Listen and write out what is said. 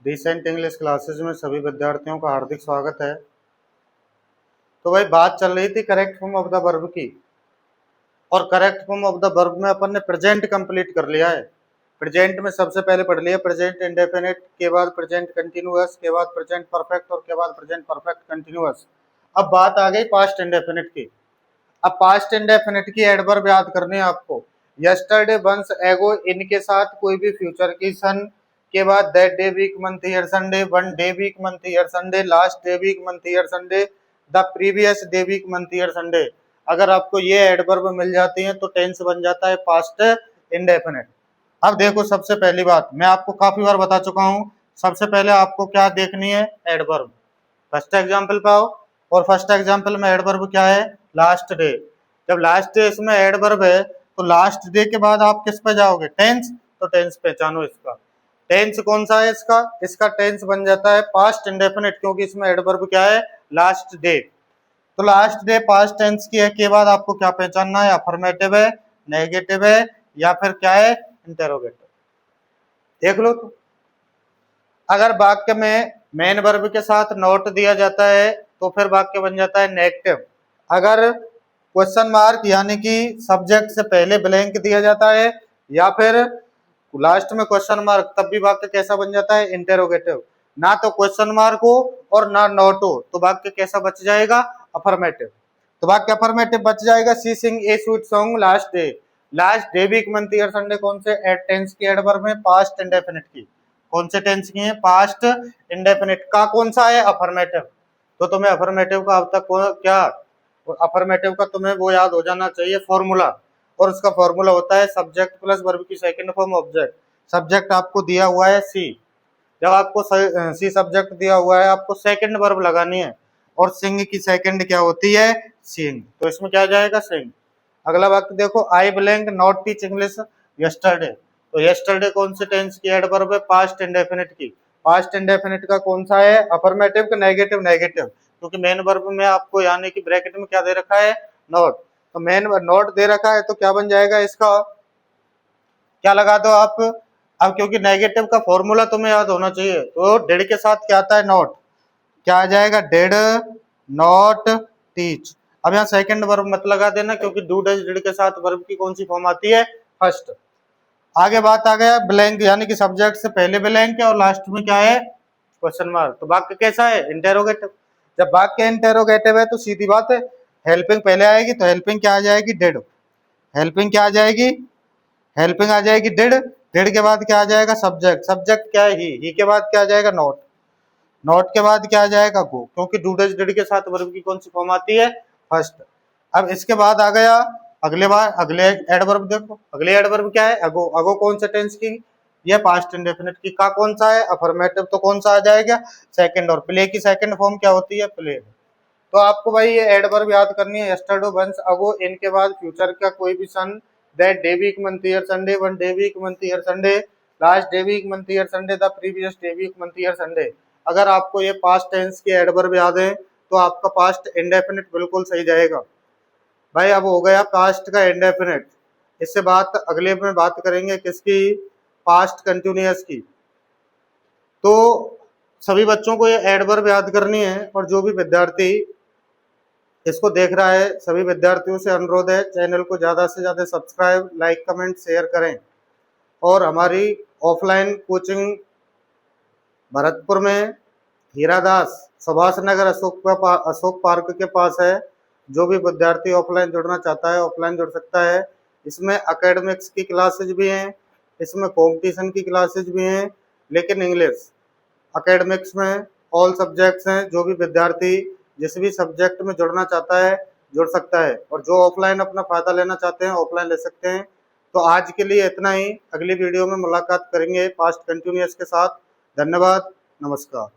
Decent English classes में सभी विद्यार्थियों का हार्दिक स्वागत है। तो भाई बात चल रही थी correct form of the verb की, और correct form of the verb में अपन ने प्रेजेंट कंप्लीट कर लिया है। प्रेजेंट में सबसे पहले पढ़ लिया प्रेजेंट इंडेफिनिट, के बाद प्रेजेंट कंटिन्यूअस, के बाद प्रेजेंट परफेक्ट और के बाद प्रेजेंट परफेक्ट कंटिन्यूअस। अब बात आ गई पास्ट इंडेफिनिट की। अब पास्ट इंडेफिनिट की एडवर्ब याद करनी है आपको। यस्टरडे, वंस, एगो, इनके साथ कोई भी फ्यूचर की सन के बाद that day, week, month, year, Sunday, one day, week, month, year, Sunday, last day, week, month, year, Sunday, the previous day, week, month, year, Sunday. अगर आपको ये एडवर्ब मिल जाती है तो टेंस बन जाता है पास्ट इंडेफिनिट। अब देखो, सबसे पहली बात मैं आपको काफी बार बता चुका हूं, सबसे पहले आपको क्या देखनी है, एडवर्ब। फर्स्ट एग्जांपल पे आओ, और फर्स्ट एग्जांपल में एडवर्ब क्या है, लास्ट डे। जब लास्ट डे इसमें एडवर्ब है तो लास्ट डे के बाद आप किस पे जाओगे, टेंस। तो टेंस पहचानो इसका। टेंस कौन सा है इसका, इसका टेंस बन जाता है पास्ट इंडेफिनिट, क्योंकि इसमें एडवर्ब क्या है, लास्ट डे। तो लास्ट डे पास्ट टेंस की है, के बाद आपको क्या पहचानना है, अफर्मेटिव है, नेगेटिव है, या फिर क्या है, इंटेरोगेटिव। देख लो। तो अगर वाक्य में मेन वर्ब के साथ नोट दिया जाता है तो फिर वाक्य बन जाता है नेगेटिव। अगर क्वेश्चन मार्क यानी कि सब्जेक्ट से पहले ब्लैंक दिया जाता है या फिर लास्ट में क्वेश्चन मार्क, तब भी वाक्य कैसा बन जाता है, इंटेरोगेटिव। ना तो क्वेश्चन मार्क हो और ना नोट हो तो वाक्य कैसा बच जाएगा, अफर्मेटिव। तो वाक्य अफर्मेटिव बच जाएगा। She sing a sweet song last day. Last day, week, month, year, Sunday कौन से टेंस की एडवर्ब में, पास्ट इंडेफिनिट की। कौन से टेंस की है, पास्ट इंडेफिनिट का कौन सा है, अफर्मेटिव। तो तुम्हें अफर्मेटिव का अब तक क्या, अफर्मेटिव का तुम्हें वो याद हो जाना चाहिए, फॉर्मूला। और उसका फॉर्मूला होता है सब्जेक्ट प्लस वर्ब की सेकंड फॉर्म ऑब्जेक्ट। सब्जेक्ट आपको दिया हुआ है सी, जब आपको सी सब्जेक्ट दिया हुआ है आपको सेकंड वर्ब लगानी है, और सिंग की सेकंड क्या होती है, सिंग। तो इसमें क्या जाएगा, सिंग। अगला वाक्य देखो, आई blank not teach English yesterday. तो यस्टरडे कौन से टेंस की एडवर्ब है, पास्ट इंडेफिनिट की। पास्ट इंडेफिनिट का कौन सा है, अफर्मेटिव का नेगेटिव, नेगेटिव, क्योंकि मेन वर्ब में आपको यानी कि ब्रैकेट में क्या दे रखा है, नॉट। तो मेन नॉट दे रखा है तो क्या बन जाएगा इसका, क्या लगा दो आप। अब क्योंकि नेगेटिव का फॉर्मूला तुम्हें याद होना चाहिए, तो डेड के साथ क्या आता है, नॉट। क्या आ जाएगा, डेड नॉट टीच। अब यहाँ सेकंड वर्ब मत लगा देना, क्योंकि डू डज डिड के साथ वर्ब की कौन सी फॉर्म आती है, फर्स्ट। आगे बात आ गया ब्लैंक, यानी कि सब्जेक्ट से पहले ब्लैंक है और लास्ट में क्या है, क्वेश्चन मार्क। तो वाक्य कैसा है, इंटेरोगेटिव। जब वाक्य इंटेरोगेटिव है तो सीधी बात है, हेल्पिंग पहले आएगी तो हेल्पिंग क्या आ जाएगी, डिड। हेल्पिंग क्या आ जाएगी, हेल्पिंग आ जाएगी डिड। डिड के बाद क्या आ जाएगा, सब्जेक्ट। सब्जेक्ट क्या है, ही के बाद क्या आ जाएगा, नॉट। नॉट के बाद क्या आ जाएगा, गो, क्योंकि डू डज डिड के साथ वर्ब की कौन सी फॉर्म आती है, फर्स्ट। अब इसके बाद आ गया अगले एडवर्ब। देखो अगले एडवर्ब क्या है, अगो। अगो कौन से टेंस की, ये पास्ट इंडेफिनिट की। का कौन सा है, अफर्मेटिव, तो कौन सा आ जाएगा, सेकंड। और प्ले की सेकंड फॉर्म क्या होती है, प्ले। तो आपको भाई ये एडवर्ब याद करनी है, यस्टरडे, वंस, अगो, इनके बाद फ्यूचर का कोई भी सन, that day, week, month, year, Sunday, one day, week, month, year, Sunday, last day, week, month, year, Sunday, the previous day, week, month, year, Sunday. अगर आपको ये पास्ट टेंस के एडवर्ब याद है तो आपका पास्ट इंडेफिनिट बिल्कुल सही जाएगा। भाई अब हो गया पास्ट का इंडेफिनिट। इससे बात अगले में बात करेंगे किसकी, पास्ट कंटिन्यूअस की। तो सभी बच्चों को ये एडवर्ब याद करनी है, और जो भी विद्यार्थी इसको देख रहा है सभी विद्यार्थियों से अनुरोध है, चैनल को ज़्यादा से ज़्यादा सब्सक्राइब, लाइक, कमेंट, शेयर करें। और हमारी ऑफलाइन कोचिंग भरतपुर में हीरादास सुभाष नगर अशोक पार्क के पास है। जो भी विद्यार्थी ऑफलाइन जुड़ना चाहता है ऑफलाइन जुड़ सकता है। इसमें एकेडमिक्स की क्लासेज भी हैं, इसमें कंपटीशन की क्लासेज भी हैं, लेकिन इंग्लिश एकेडमिक्स में ऑल सब्जेक्ट्स हैं। जो भी विद्यार्थी जिस भी सब्जेक्ट में जुड़ना चाहता है जुड़ सकता है, और जो ऑफलाइन अपना फायदा लेना चाहते हैं ऑफलाइन ले सकते हैं। तो आज के लिए इतना ही, अगली वीडियो में मुलाकात करेंगे पास्ट कंटिन्यूअस के साथ। धन्यवाद, नमस्कार।